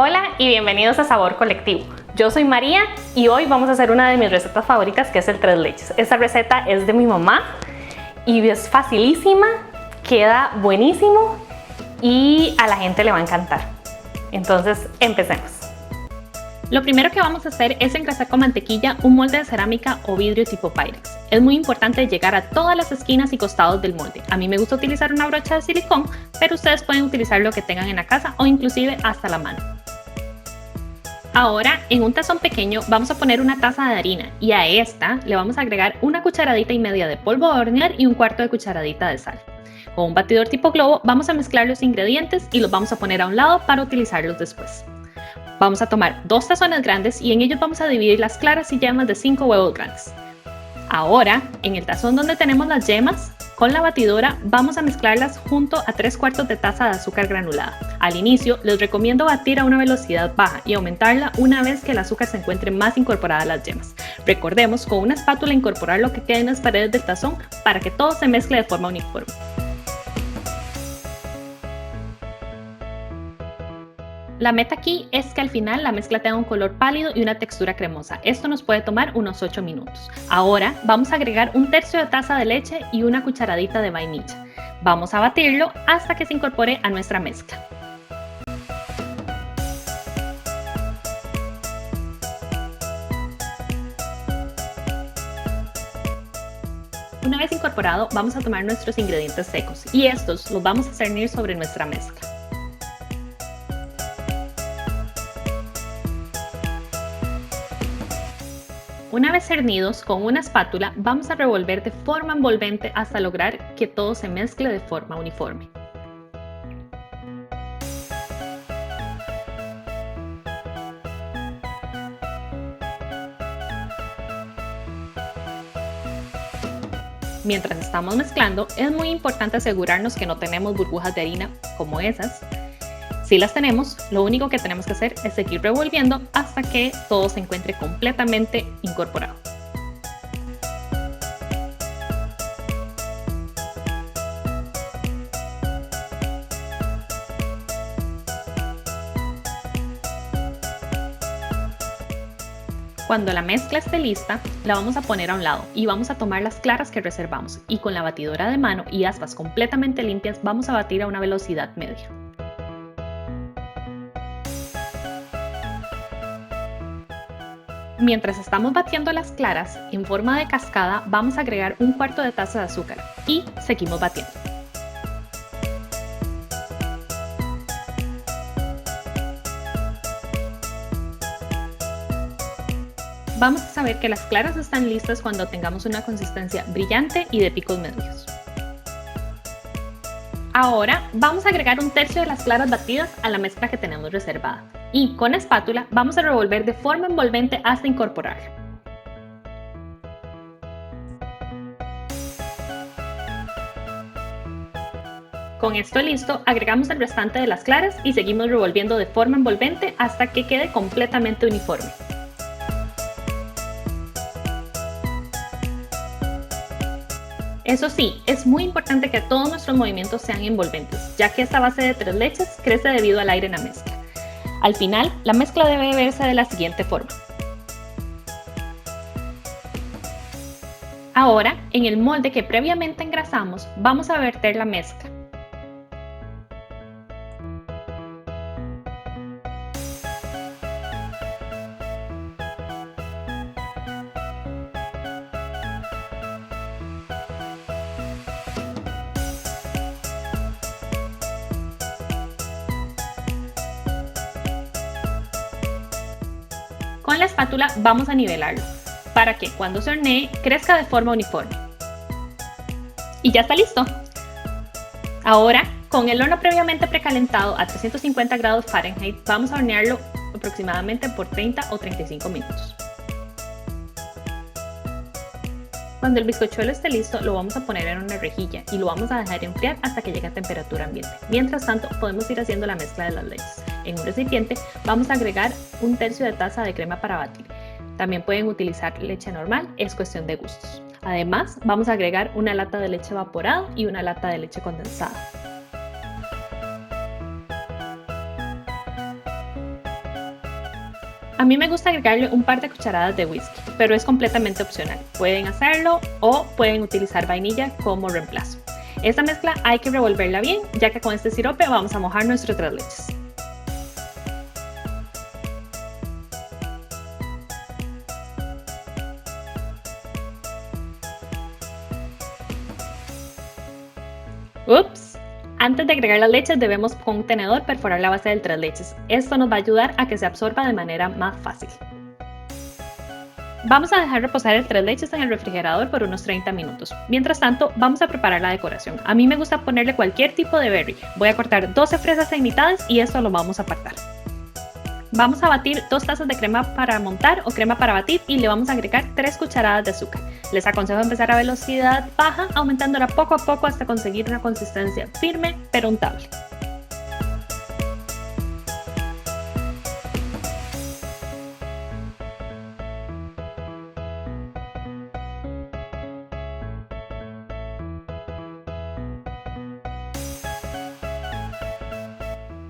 Hola y bienvenidos a Sabor Colectivo. Yo soy María y hoy vamos a hacer una de mis recetas favoritas, que es el tres leches. Esta receta es de mi mamá y es facilísima, queda buenísimo y a la gente le va a encantar. Entonces, empecemos. Lo primero que vamos a hacer es engrasar con mantequilla un molde de cerámica o vidrio tipo Pyrex. Es muy importante llegar a todas las esquinas y costados del molde. A mí me gusta utilizar una brocha de silicón, pero ustedes pueden utilizar lo que tengan en la casa o inclusive hasta la mano. Ahora, en un tazón pequeño vamos a poner una taza de harina y a esta le vamos a agregar una cucharadita y media de polvo de hornear y un cuarto de cucharadita de sal. Con un batidor tipo globo vamos a mezclar los ingredientes y los vamos a poner a un lado para utilizarlos después. Vamos a tomar 2 tazones grandes y en ellos vamos a dividir las claras y yemas de 5 huevos grandes. Ahora, en el tazón donde tenemos las yemas, con la batidora vamos a mezclarlas junto a 3/4 de taza de azúcar granulada. Al inicio les recomiendo batir a una velocidad baja y aumentarla una vez que el azúcar se encuentre más incorporada a las yemas. Recordemos con una espátula incorporar lo que quede en las paredes del tazón para que todo se mezcle de forma uniforme. La meta aquí es que al final la mezcla tenga un color pálido y una textura cremosa. Esto nos puede tomar unos 8 minutos. Ahora vamos a agregar 1/3 de taza de leche y una cucharadita de vainilla. Vamos a batirlo hasta que se incorpore a nuestra mezcla. Una vez incorporado, vamos a tomar nuestros ingredientes secos y estos los vamos a cernir sobre nuestra mezcla. Una vez cernidos, con una espátula vamos a revolver de forma envolvente hasta lograr que todo se mezcle de forma uniforme. Mientras estamos mezclando, es muy importante asegurarnos que no tenemos burbujas de harina como esas. Si las tenemos, lo único que tenemos que hacer es seguir revolviendo hasta que todo se encuentre completamente incorporado. Cuando la mezcla esté lista, la vamos a poner a un lado y vamos a tomar las claras que reservamos y con la batidora de mano y aspas completamente limpias vamos a batir a una velocidad media. Mientras estamos batiendo las claras, en forma de cascada vamos a agregar 1/4 de taza de azúcar y seguimos batiendo. Vamos a saber que las claras están listas cuando tengamos una consistencia brillante y de picos medios. Ahora vamos a agregar 1/3 de las claras batidas a la mezcla que tenemos reservada y con la espátula vamos a revolver de forma envolvente hasta incorporarlo. Con esto listo, agregamos el restante de las claras y seguimos revolviendo de forma envolvente hasta que quede completamente uniforme. Eso sí, es muy importante que todos nuestros movimientos sean envolventes, ya que esta base de 3 leches crece debido al aire en la mezcla. Al final, la mezcla debe verse de la siguiente forma. Ahora, en el molde que previamente engrasamos, vamos a verter la mezcla. Con la espátula vamos a nivelarlo, para que cuando se hornee crezca de forma uniforme. Y ya está listo. Ahora, con el horno previamente precalentado a 350 grados Fahrenheit, vamos a hornearlo aproximadamente por 30 o 35 minutos. Cuando el bizcochuelo esté listo, lo vamos a poner en una rejilla y lo vamos a dejar enfriar hasta que llegue a temperatura ambiente. Mientras tanto, podemos ir haciendo la mezcla de las leches. En un recipiente vamos a agregar 1/3 de taza de crema para batir. También pueden utilizar leche normal, es cuestión de gustos. Además, vamos a agregar una lata de leche evaporada y una lata de leche condensada. A mí me gusta agregarle un par de cucharadas de whisky, pero es completamente opcional. Pueden hacerlo o pueden utilizar vainilla como reemplazo. Esta mezcla hay que revolverla bien, ya que con este sirope vamos a mojar nuestros tres leches. ¡Ups! Antes de agregar las leches debemos con un tenedor perforar la base del tres leches. Esto nos va a ayudar a que se absorba de manera más fácil. Vamos a dejar reposar el tres leches en el refrigerador por unos 30 minutos. Mientras tanto, vamos a preparar la decoración. A mí me gusta ponerle cualquier tipo de berry. Voy a cortar 12 fresas en mitades y esto lo vamos a apartar. Vamos a batir 2 tazas de crema para montar o crema para batir y le vamos a agregar 3 cucharadas de azúcar. Les aconsejo empezar a velocidad baja, aumentándola poco a poco hasta conseguir una consistencia firme pero untable.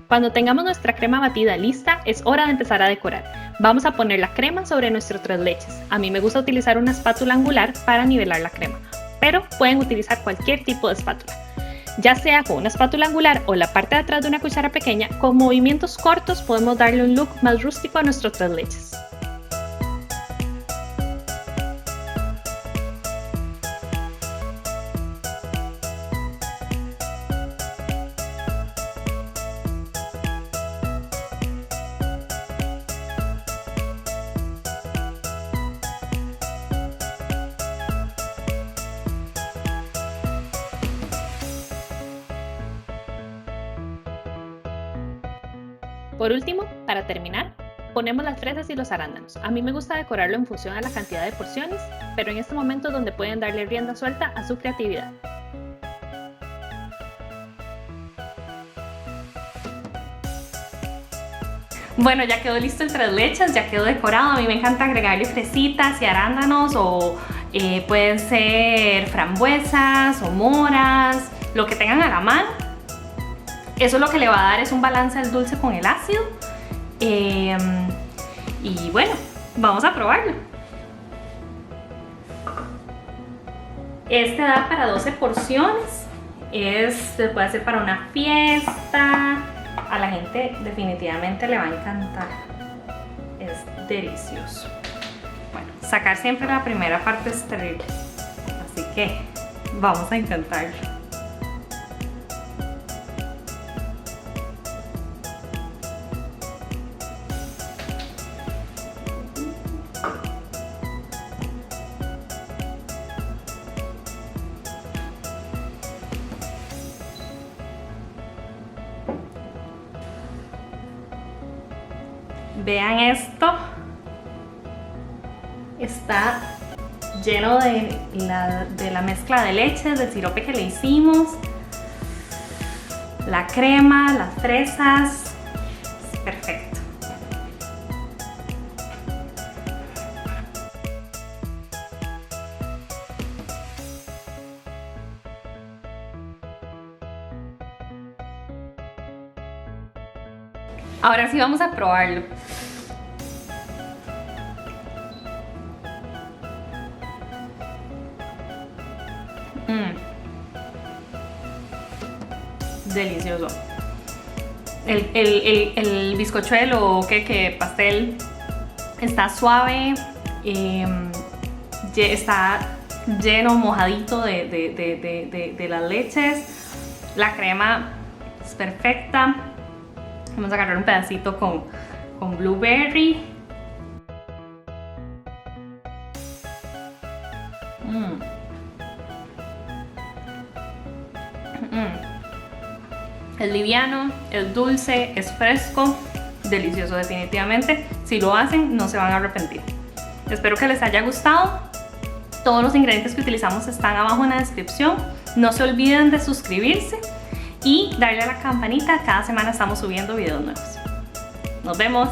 Cuando tengamos nuestra crema batida lista, es hora de empezar a decorar. Vamos a poner la crema sobre nuestros tres leches. A mí me gusta utilizar una espátula angular para nivelar la crema, pero pueden utilizar cualquier tipo de espátula. Ya sea con una espátula angular o la parte de atrás de una cuchara pequeña, con movimientos cortos podemos darle un look más rústico a nuestros tres leches. Por último, para terminar, ponemos las fresas y los arándanos. A mí me gusta decorarlo en función a la cantidad de porciones, pero en este momento es donde pueden darle rienda suelta a su creatividad. Bueno, ya quedó listo el tres leches, ya quedó decorado. A mí me encanta agregarle fresitas y arándanos o pueden ser frambuesas o moras, lo que tengan a la mano. Eso lo que le va a dar es un balance al dulce con el ácido. Y bueno, vamos a probarlo. Este da para 12 porciones. Se puede hacer para una fiesta. A la gente definitivamente le va a encantar. Es delicioso. Bueno, sacar siempre la primera parte es terrible. Así que vamos a intentarlo. Vean esto, está lleno de la mezcla de leche, del sirope que le hicimos, la crema, las fresas, es perfecto. Ahora sí vamos a probarlo. Delicioso. El bizcochuelo o queque pastel está suave, está lleno, mojadito de las leches. La crema es perfecta. Vamos a agarrar un pedacito con blueberry. Es liviano, es dulce, es fresco, delicioso definitivamente. Si lo hacen, no se van a arrepentir. Espero que les haya gustado. Todos los ingredientes que utilizamos están abajo en la descripción. No se olviden de suscribirse y darle a la campanita. Cada semana estamos subiendo videos nuevos. Nos vemos.